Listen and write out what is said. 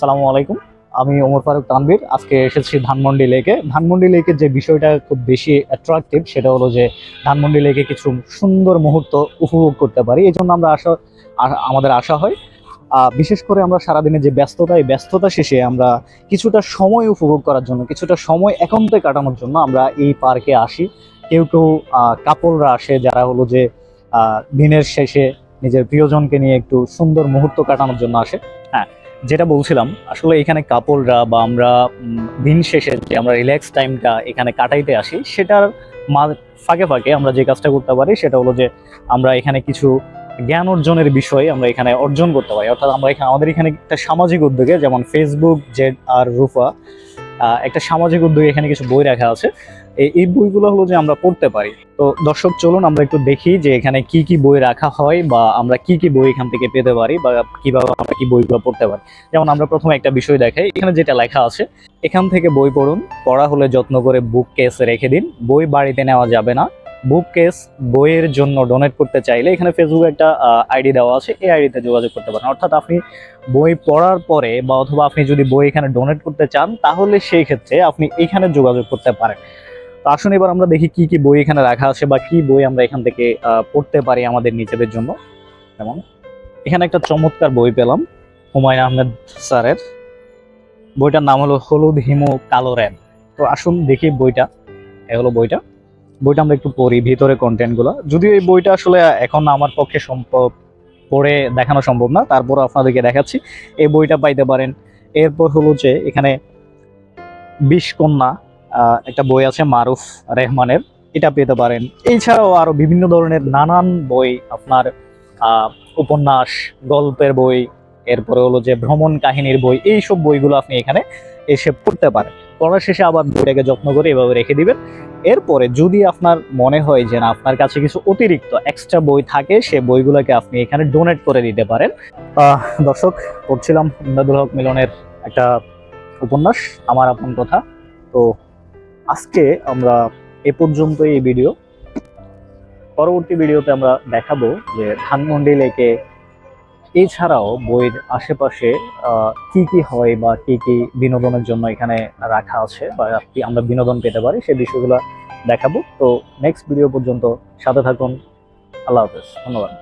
সালামু আলাইকুম। আমি ওমর ফারুক তানভীর। আজকে এসেছি ধানমন্ডি লেকে। ধানমন্ডি লেকের যে বিষয়টা খুব বেশি অ্যাট্রাকটিভ সেটা হলো যে ধানমন্ডি লেকে কিছু সুন্দর মুহূর্ত উপভোগ করতে পারি। এই জন্য আমাদের আশা হয়। বিশেষ করে আমরা সারাদিনের যে ব্যস্ততা, এই ব্যস্ততা শেষে আমরা কিছুটা সময় উপভোগ করার জন্য, কিছুটা সময় একান্তে কাটানোর জন্য আমরা এই পার্কে আসি। কেউ কেউ কাপলরা আসে যারা হলো যে দিনের শেষে নিজের প্রিয়জনকে নিয়ে একটু সুন্দর মুহূর্ত কাটানোর জন্য আসে। হ্যাঁ, যেটা বলছিলাম, আসলে এখানে কাপলরা বা আমরা দিন শেষে যে আমরা রিল্যাক্স টাইমটা এখানে কাটাইতে আসি, সেটার ফাঁকে ফাঁকে আমরা যে কাজটা করতে পারি সেটা হলো যে আমরা এখানে কিছু জ্ঞান অর্জনের বিষয় আমরা এখানে অর্জন করতে পারি। অর্থাৎ আমরা এখানে আমাদের এখানে একটা সামাজিক উদ্যোগে, যেমন ফেসবুক জেড আর রুফা, একটা সামাজিক উদ্যোগে এখানে কিছু বই রাখা আছে। এই বইগুলো হলো যে আমরা পড়তে পারি। তো দর্শক, চলুন আমরা একটু দেখি যে এখানে কি কি বই রাখা হয় বা আমরা কি কি বই এখান থেকে পেতে পারি বা কিভাবে আমরা কি বইগুলো পড়তে পারি। যেমন আমরা প্রথমে একটা বিষয় দেখাই, এখানে যেটা লেখা আছে, এখান থেকে বই পড়ুন, পড়া হলে যত্ন করে বুক কেসে রেখে দিন, বই বাড়িতে নেওয়া যাবে না। বুক কেস বইয়ের জন্য ডোনেট করতে চাইলে এখানে ফেসবুকে একটা আইডি দেওয়া আছে, এই আইডিতে যোগাযোগ করতে পারেন। অর্থাৎ আপনি বই পড়ার পরে বা অথবা আপনি যদি বই এখানে ডোনেট করতে চান, তাহলে সেই ক্ষেত্রে আপনি এখানে যোগাযোগ করতে পারেন। তো আসুন এবার আমরা দেখি কি কি বই এখানে রাখা আছে বা কি বই আমরা এখান থেকে পড়তে পারি আমাদের নিজেদের জন্য। যেমন এখানে একটা চমৎকার বই পেলাম হুমায়ুন আহমেদ স্যারের। বইটার নাম হলো হলুদ হিমু কালো র্যান। তো আসুন দেখি বইটা। এ হলো বইটা। বইটা আমরা একটু পড়ি ভিতরে কন্টেন্ট গুলো। যদিও এই বইটা আসলে এখন আমার পক্ষে সম্ভব পড়ে দেখানো সম্ভব না, তারপর আপনাদেরকে দেখাচ্ছি। এই বইটা পাইতে পারেন। এরপর হলো যে এখানে বিষকন্যা একটা বই আছে মারুফ রেহমানের, এটা পেতে পারেন। এছাড়াও আরো বিভিন্ন ধরনের নানান বই, আপনার উপন্যাস, গল্পের বই, এরপরে হলো যে ভ্রমণ কাহিনীর বই, এইসব বইগুলো আপনি এখানে এসে পড়তে পারেন। পড়ার শেষে আবার বইটাকে যত্ন করে এভাবে রেখে দিবেন। এরপরে যদি আপনার মনে হয় যে না, আপনার কাছে কিছু অতিরিক্ত এক্সট্রা বই থাকে, সে বইগুলোকে আপনি এখানে ডোনেট করে দিতে পারেন। দর্শক, পড়ছিলাম ইমদাদুল হক মিলনের একটা উপন্যাস, আমার আপন কথা। তো আজকে আমরা এ পর্যন্ত এই ভিডিও। পরবর্তী ভিডিওতে আমরা দেখাবো যে ধানমন্ডি লেকে এছাড়াও বইয়ের আশেপাশে কি কি হয় বা কি কি বিনোদনের জন্য এখানে রাখা আছে বা কি আমরা বিনোদন পেতে পারি, সেই বিষয়গুলো দেখাবো। তো নেক্সট ভিডিও পর্যন্ত সাথে থাকুন। আল্লাহ হাফেজ, ধন্যবাদ।